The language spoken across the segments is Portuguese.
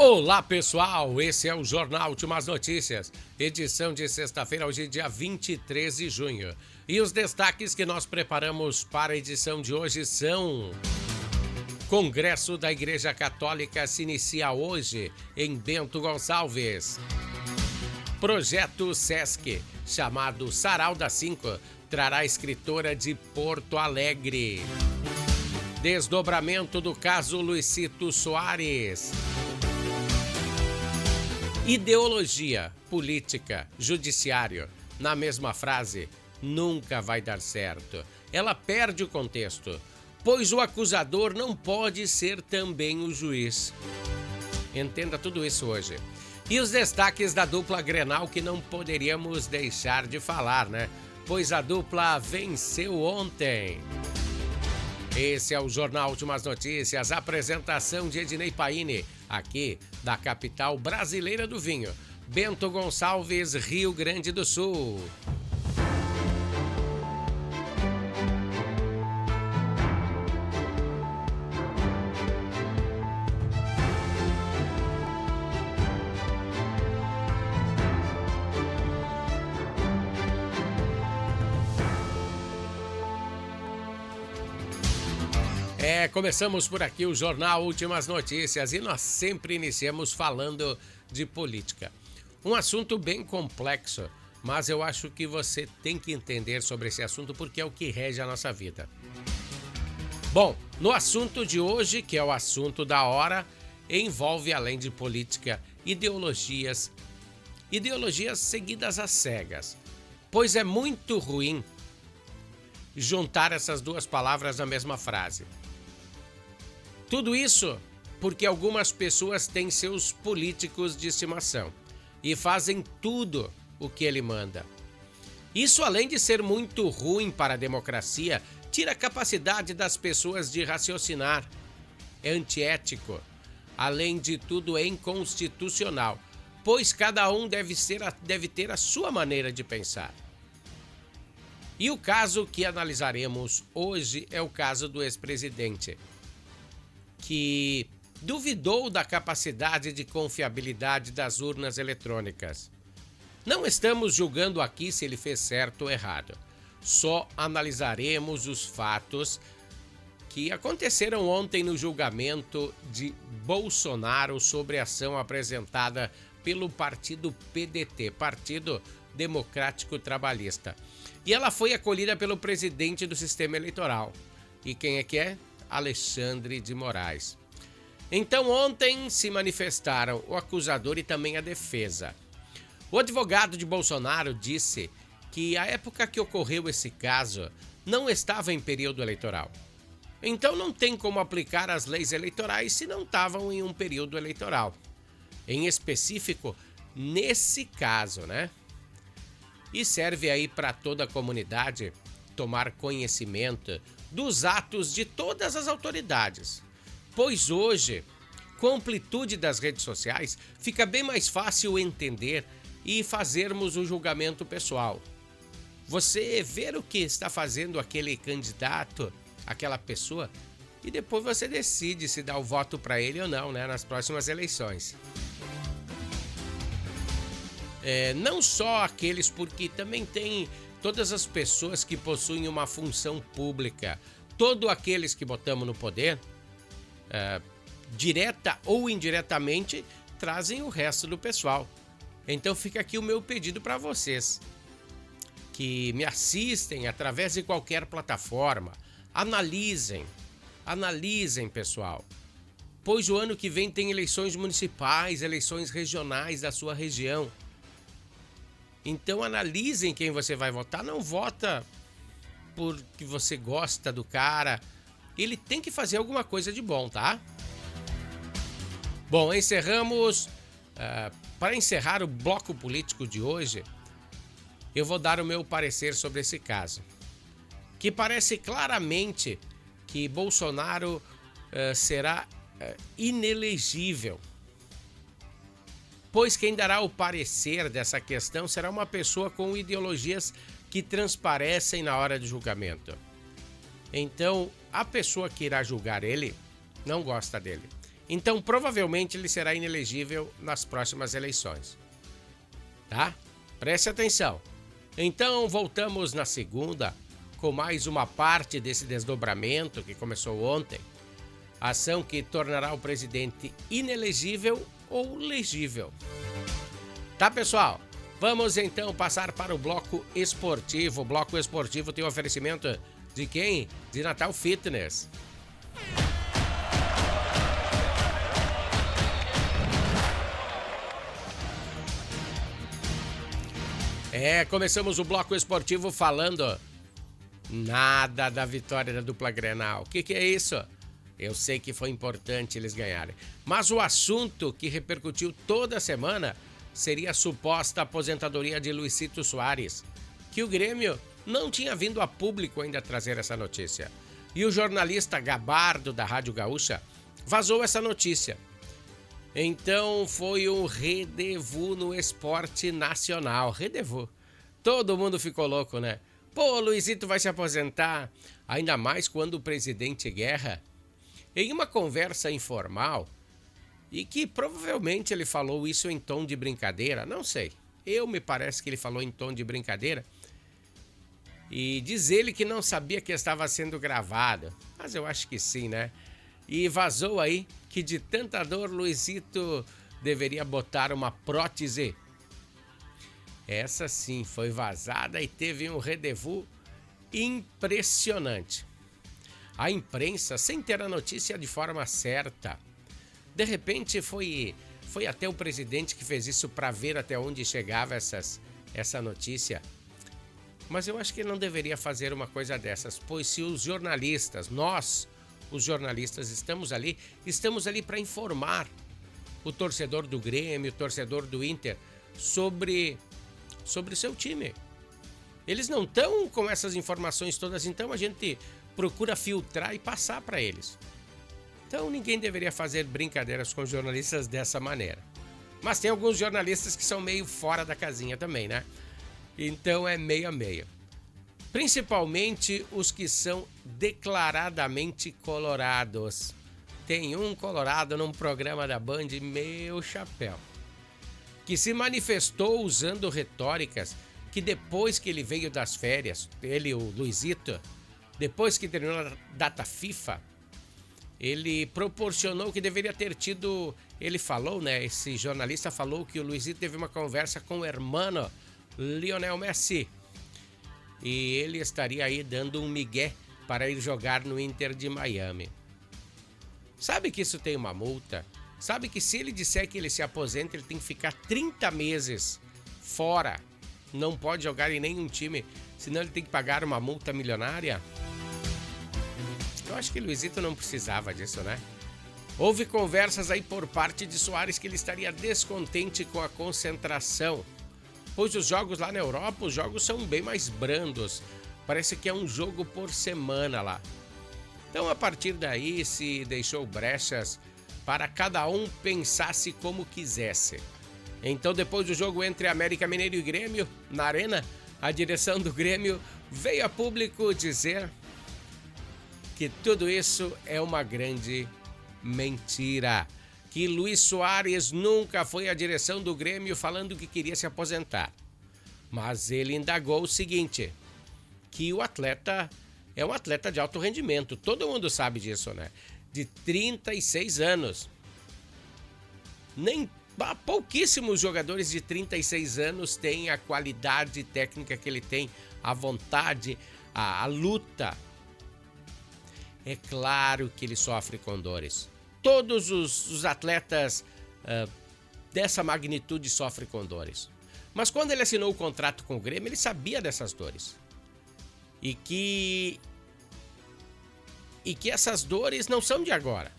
Olá pessoal, esse é o Jornal Últimas Notícias, edição de sexta-feira, hoje dia 23 de junho. E os destaques que nós preparamos para a edição de hoje são: Congresso da Igreja Católica se inicia hoje em Bento Gonçalves. Projeto Sesc, chamado Sarau das 5, trará escritora de Porto Alegre. Desdobramento do caso Luisito Soares. Ideologia, política, judiciário, na mesma frase, nunca vai dar certo. Ela perde o contexto, pois o acusador não pode ser também o juiz. Entenda tudo isso hoje. E os destaques da dupla Grenal que não poderíamos deixar de falar, né? Pois a dupla venceu ontem. Esse é o Jornal Últimas Notícias, apresentação de Ednei Paine, aqui da capital brasileira do vinho, Bento Gonçalves, Rio Grande do Sul. Começamos por aqui o Jornal Últimas Notícias e nós sempre iniciamos falando de política. Um assunto bem complexo, mas eu acho que você tem que entender sobre esse assunto porque é o que rege a nossa vida. Bom, no assunto de hoje, que é o assunto da hora, envolve além de política, ideologias seguidas às cegas, pois é muito ruim juntar essas duas palavras na mesma frase. Tudo isso porque algumas pessoas têm seus políticos de estimação e fazem tudo o que ele manda. Isso, além de ser muito ruim para a democracia, tira a capacidade das pessoas de raciocinar. É antiético. Além de tudo, é inconstitucional, pois cada um deve ter a sua maneira de pensar. E o caso que analisaremos hoje é o caso do ex-presidente, que duvidou da capacidade de confiabilidade das urnas eletrônicas. Não estamos julgando aqui se ele fez certo ou errado. Só analisaremos os fatos que aconteceram ontem no julgamento de Bolsonaro sobre a ação apresentada pelo partido PDT, Partido Democrático Trabalhista. E ela foi acolhida pelo presidente do sistema eleitoral. E quem é que é? Alexandre de Moraes. Então ontem se manifestaram o acusador e também a defesa. O advogado de Bolsonaro disse que a época que ocorreu esse caso não estava em período eleitoral. Então não tem como aplicar as leis eleitorais se não estavam em um período eleitoral. Em específico, nesse caso, né? E serve aí para toda a comunidade tomar conhecimento dos atos de todas as autoridades. Pois hoje, com a amplitude das redes sociais, fica bem mais fácil entender e fazermos o julgamento pessoal. Você ver o que está fazendo aquele candidato, aquela pessoa, e depois você decide se dá o voto para ele ou não, né, nas próximas eleições. Não só aqueles, porque também tem todas as pessoas que possuem uma função pública, todos aqueles que botamos no poder, direta ou indiretamente, trazem o resto do pessoal. Então fica aqui o meu pedido para vocês, que me assistem através de qualquer plataforma, analisem, pessoal. Pois o ano que vem tem eleições municipais, eleições regionais da sua região. Então analisem quem você vai votar, não vota porque você gosta do cara, ele tem que fazer alguma coisa de bom, tá? Bom, encerramos. Para encerrar o bloco político de hoje, eu vou dar o meu parecer sobre esse caso, que parece claramente que Bolsonaro será inelegível. Pois quem dará o parecer dessa questão será uma pessoa com ideologias que transparecem na hora do julgamento. Então, a pessoa que irá julgar ele não gosta dele. Então, provavelmente, ele será inelegível nas próximas eleições. Tá? Preste atenção. Então, voltamos na segunda com mais uma parte desse desdobramento que começou ontem. Ação que tornará o presidente inelegível ou legível. Tá, pessoal? Vamos então passar para o bloco esportivo. O bloco esportivo tem um oferecimento de quem? De Natal Fitness. Começamos o bloco esportivo falando nada da vitória da dupla Grenal. O que é isso? Eu sei que foi importante eles ganharem. Mas o assunto que repercutiu toda a semana seria a suposta aposentadoria de Luizito Soares, que o Grêmio não tinha vindo a público ainda trazer essa notícia. E o jornalista Gabardo, da Rádio Gaúcha, vazou essa notícia. Então foi um rendezvous no esporte nacional. Rendezvous. Todo mundo ficou louco, né? Pô, o Luizito vai se aposentar. Ainda mais quando o presidente Guerra, em uma conversa informal, e que provavelmente ele falou isso em tom de brincadeira, não sei. Me parece que ele falou em tom de brincadeira. E diz ele que não sabia que estava sendo gravado. Mas eu acho que sim, né? E vazou aí que de tanta dor Luizito deveria botar uma prótese. Essa sim foi vazada e teve um rendezvous impressionante. A imprensa, sem ter a notícia de forma certa, de repente foi até o presidente que fez isso para ver até onde chegava essa notícia. Mas eu acho que ele não deveria fazer uma coisa dessas, pois se os jornalistas, nós, os jornalistas, estamos ali para informar o torcedor do Grêmio, o torcedor do Inter, sobre seu time. Eles não estão com essas informações todas, então a gente procura filtrar e passar para eles. Então ninguém deveria fazer brincadeiras com jornalistas dessa maneira. Mas tem alguns jornalistas que são meio fora da casinha também, né? Então é meio a meio. Principalmente os que são declaradamente colorados. Tem um colorado num programa da Band, meu chapéu, que se manifestou usando retóricas que depois que ele veio das férias, o Luizito, depois que terminou a data FIFA, ele proporcionou que deveria ter tido, ele falou, né, esse jornalista falou que o Luizito teve uma conversa com o hermano Lionel Messi e ele estaria aí dando um migué para ir jogar no Inter de Miami. Sabe que isso tem uma multa? Sabe que se ele disser que ele se aposenta, ele tem que ficar 30 meses fora. Não pode jogar em nenhum time, senão ele tem que pagar uma multa milionária? Eu acho que o Luizito não precisava disso, né? Houve conversas aí por parte de Soares que ele estaria descontente com a concentração, pois os jogos lá na Europa, os jogos são bem mais brandos. Parece que é um jogo por semana lá. Então, a partir daí, se deixou brechas para cada um pensasse como quisesse. Então, depois do jogo entre América Mineiro e Grêmio, na Arena, a direção do Grêmio veio a público dizer que tudo isso é uma grande mentira. Que Luiz Soares nunca foi à direção do Grêmio falando que queria se aposentar. Mas ele indagou o seguinte, que o atleta é um atleta de alto rendimento. Todo mundo sabe disso, né? De 36 anos. Pouquíssimos jogadores de 36 anos têm a qualidade técnica que ele tem, a vontade, a luta. É claro que ele sofre com dores. Todos os atletas dessa magnitude sofrem com dores. Mas quando ele assinou o contrato com o Grêmio, ele sabia dessas dores. E que essas dores não são de agora.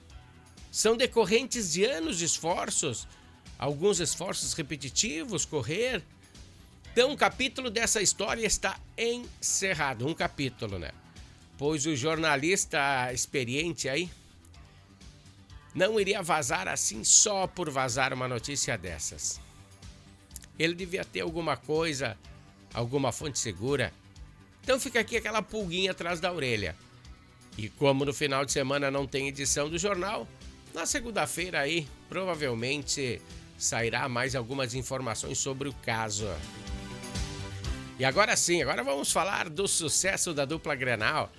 São decorrentes de anos de esforços, alguns esforços repetitivos, correr. Então, um capítulo dessa história está encerrado. Um capítulo, né? Pois o jornalista experiente aí não iria vazar assim só por vazar uma notícia dessas. Ele devia ter alguma coisa, alguma fonte segura. Então fica aqui aquela pulguinha atrás da orelha. E como no final de semana não tem edição do jornal, Na segunda-feira aí, provavelmente sairá mais algumas informações sobre o caso. E agora sim, agora vamos falar do sucesso da dupla Grenal.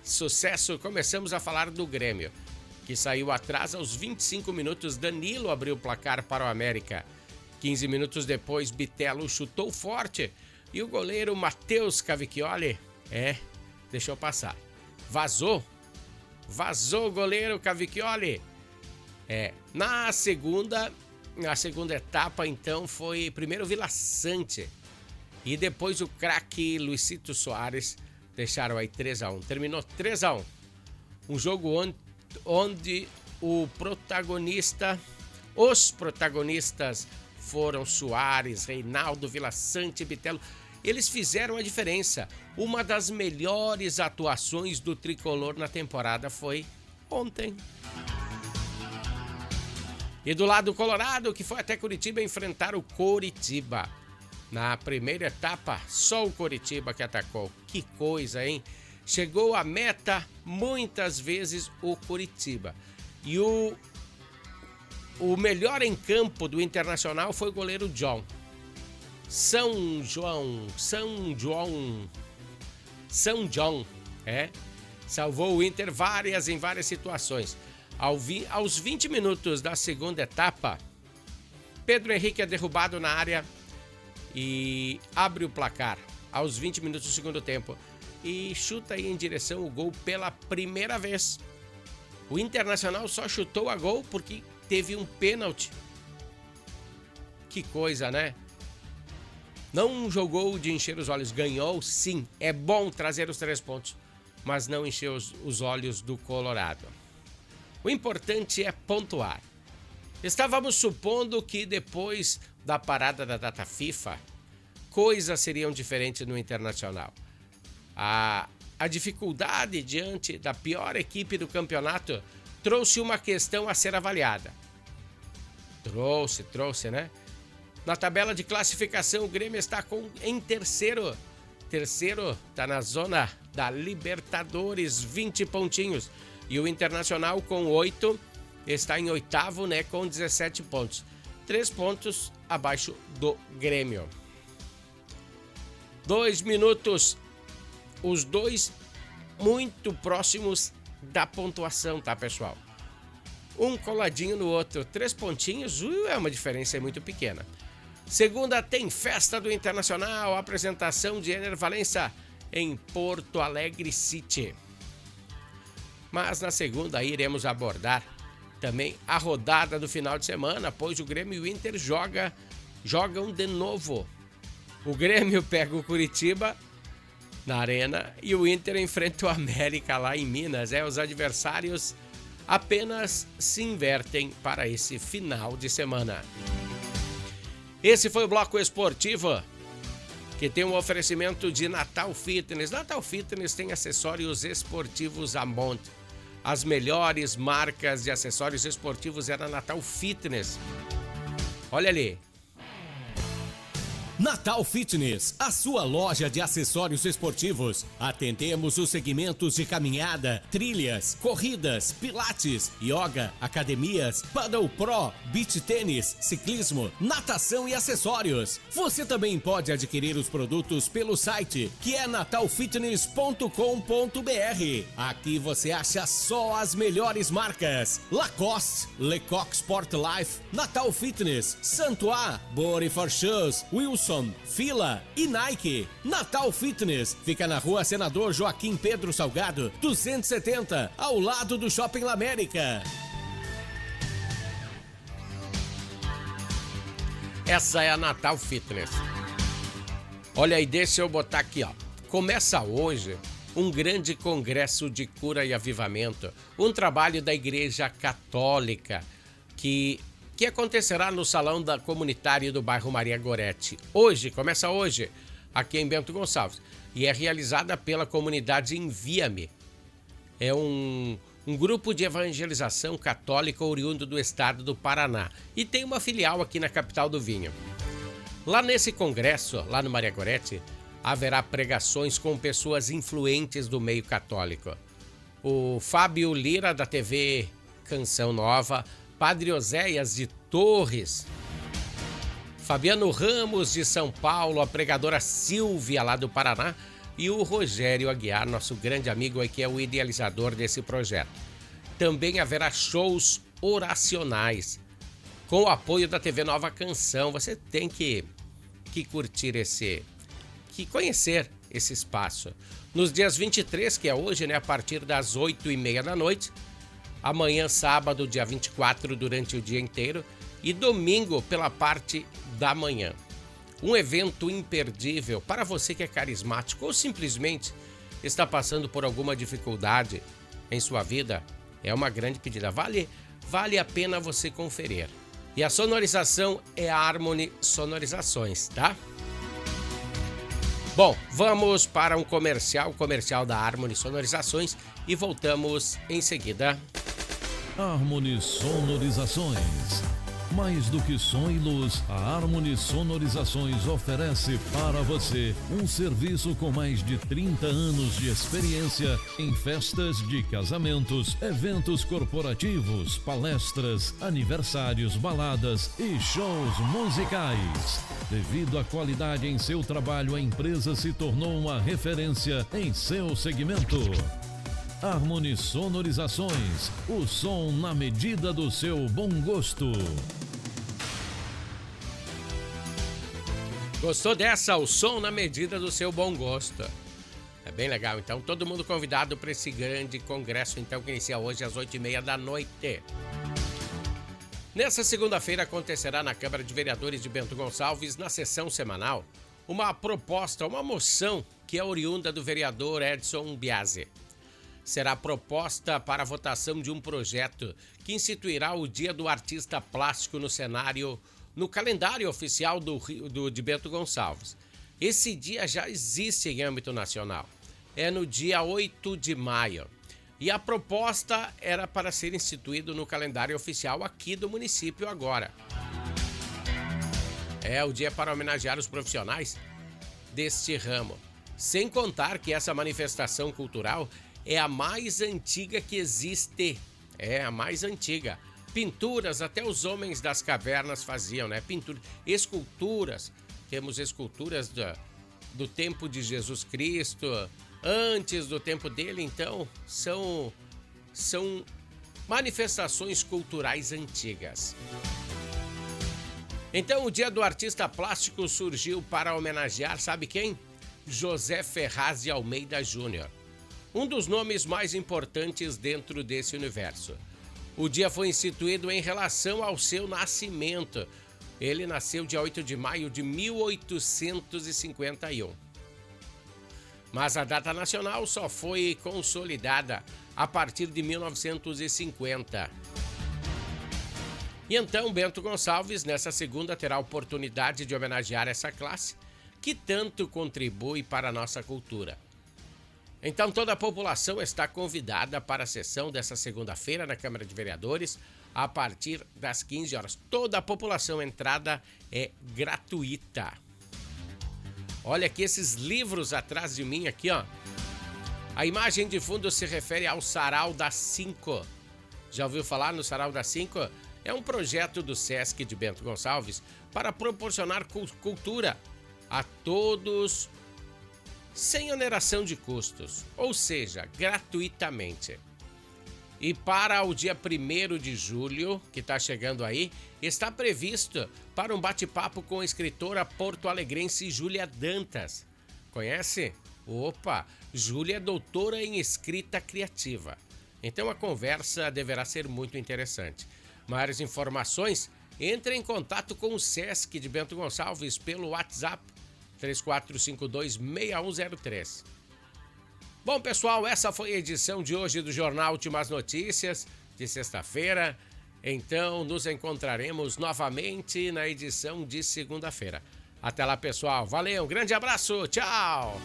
Sucesso, começamos a falar do Grêmio, que saiu atrás aos 25 minutos, Danilo abriu o placar para o América. 15 minutos depois, Bitelo chutou forte e o goleiro Matheus Cavicchioli, deixou passar. Vazou o goleiro Cavicchioli. Na segunda etapa, então, foi primeiro Vila Sante e depois o craque Luisito Soares deixaram aí 3-1. Terminou 3-1. Um jogo onde os protagonistas foram Soares, Reinaldo, Vila Sante e Bitelo. Eles fizeram a diferença. Uma das melhores atuações do tricolor na temporada foi ontem. E do lado colorado, que foi até Curitiba enfrentar o Coritiba. Na primeira etapa, só o Coritiba que atacou. Que coisa, hein? Chegou à meta muitas vezes o Coritiba. E o melhor em campo do Internacional foi o goleiro John. São John, salvou o Inter em várias situações. Aos 20 minutos da segunda etapa, Pedro Henrique é derrubado na área e abre o placar aos 20 minutos do segundo tempo e chuta aí em direção ao gol pela primeira vez. O Internacional só chutou a gol porque teve um pênalti. Que coisa, né? Não jogou de encher os olhos, ganhou sim. É bom trazer os 3 pontos, mas não encheu os olhos do Colorado. O importante é pontuar. Estávamos supondo que depois da parada da data FIFA, coisas seriam diferentes no Internacional. A dificuldade diante da pior equipe do campeonato trouxe uma questão a ser avaliada. Trouxe, né? Na tabela de classificação, o Grêmio está em terceiro. Terceiro está na zona da Libertadores, 20 pontinhos. E o Internacional, com 8, está em oitavo, né, com 17 pontos. 3 pontos abaixo do Grêmio. 2 minutos. Os dois muito próximos da pontuação, tá, pessoal? Um coladinho no outro. 3 pontinhos, é uma diferença muito pequena. Segunda tem festa do Internacional, apresentação de Ener Valencia em Porto Alegre City. Mas na segunda iremos abordar também a rodada do final de semana, pois o Grêmio e o Inter jogam de novo. O Grêmio pega o Curitiba na Arena e o Inter enfrenta o América lá em Minas. Os adversários apenas se invertem para esse final de semana. Esse foi o Bloco Esportivo, que tem um oferecimento de Natal Fitness. Natal Fitness tem acessórios esportivos a monte. As melhores marcas de acessórios esportivos é na Natal Fitness. Olha ali. Natal Fitness, a sua loja de acessórios esportivos. Atendemos os segmentos de caminhada, trilhas, corridas, pilates, yoga, academias, paddle pro, beach tênis, ciclismo, natação e acessórios. Você também pode adquirir os produtos pelo site, que é natalfitness.com.br. Aqui você acha só as melhores marcas: Lacoste, Lecoq Sport Life, Natal Fitness, Santois, Body for Shoes, Wilson, Fila e Nike. Natal Fitness fica na Rua Senador Joaquim Pedro Salgado, 270, ao lado do Shopping La América. Essa é a Natal Fitness. Olha aí, deixa eu botar aqui, ó. Começa hoje um grande congresso de cura e avivamento, um trabalho da Igreja Católica que acontecerá no Salão da Comunitária do bairro Maria Goretti. Começa hoje, aqui em Bento Gonçalves, e é realizada pela comunidade Envia-me. É um grupo de evangelização católica oriundo do estado do Paraná e tem uma filial aqui na capital do vinho. Lá nesse congresso, lá no Maria Goretti, haverá pregações com pessoas influentes do meio católico. O Fábio Lira, da TV Canção Nova, Padre Oséias de Torres, Fabiano Ramos de São Paulo, a pregadora Silvia lá do Paraná e o Rogério Aguiar, nosso grande amigo aí que é o idealizador desse projeto. Também haverá shows oracionais com o apoio da TV Nova Canção. Você tem que curtir que conhecer esse espaço. Nos dias 23, que é hoje, né, a partir das 8h30 da noite, amanhã, sábado, dia 24, durante o dia inteiro, e domingo, pela parte da manhã. Um evento imperdível para você que é carismático ou simplesmente está passando por alguma dificuldade em sua vida. É uma grande pedida. Vale a pena você conferir. E a sonorização é a Harmony Sonorizações, tá? Bom, vamos para um comercial da Harmony Sonorizações e voltamos em seguida. Harmony Sonorizações. Mais do que som e luz, a Harmony Sonorizações oferece para você um serviço com mais de 30 anos de experiência em festas de casamentos, eventos corporativos, palestras, aniversários, baladas e shows musicais. Devido à qualidade em seu trabalho, a empresa se tornou uma referência em seu segmento. Harmony Sonorizações, o som na medida do seu bom gosto. Gostou dessa? O som na medida do seu bom gosto. É bem legal. Então, todo mundo convidado para esse grande congresso, então, que inicia hoje às 8h30 da noite. Nessa segunda-feira acontecerá na Câmara de Vereadores de Bento Gonçalves, na sessão semanal, uma proposta, uma moção que é oriunda do vereador Edson Biase. Será proposta para a votação de um projeto que instituirá o Dia do Artista Plástico no calendário oficial de Bento Gonçalves. Esse dia já existe em âmbito nacional. É no dia 8 de maio. E a proposta era para ser instituído no calendário oficial aqui do município agora. É o dia para homenagear os profissionais deste ramo. Sem contar que essa manifestação cultural é a mais antiga que existe. É a mais antiga. Pinturas, até os homens das cavernas faziam, né? Pinturas, esculturas. Temos esculturas do tempo de Jesus Cristo, antes do tempo dele, então são manifestações culturais antigas. Então o Dia do Artista Plástico surgiu para homenagear, sabe quem? José Ferraz de Almeida Júnior, um dos nomes mais importantes dentro desse universo. O dia foi instituído em relação ao seu nascimento. Ele nasceu dia 8 de maio de 1851. Mas a data nacional só foi consolidada a partir de 1950. E então Bento Gonçalves, nessa segunda, terá a oportunidade de homenagear essa classe que tanto contribui para a nossa cultura. Então toda a população está convidada para a sessão dessa segunda-feira na Câmara de Vereadores a partir das 15 horas. Toda a população, a entrada é gratuita. Olha aqui esses livros atrás de mim aqui, ó. A imagem de fundo se refere ao Sarau das 5. Já ouviu falar no Sarau das 5? É um projeto do Sesc de Bento Gonçalves para proporcionar cultura a todos sem oneração de custos, ou seja, gratuitamente. E para o dia 1º de julho, que está chegando aí, está previsto para um bate-papo com a escritora porto-alegrense Júlia Dantas. Conhece? Opa, Júlia é doutora em escrita criativa. Então a conversa deverá ser muito interessante. Maiores informações, entre em contato com o Sesc de Bento Gonçalves pelo WhatsApp 3452-6103. Bom, pessoal, essa foi a edição de hoje do Jornal Últimas Notícias de sexta-feira. Então, nos encontraremos novamente na edição de segunda-feira. Até lá, pessoal. Valeu, um grande abraço. Tchau!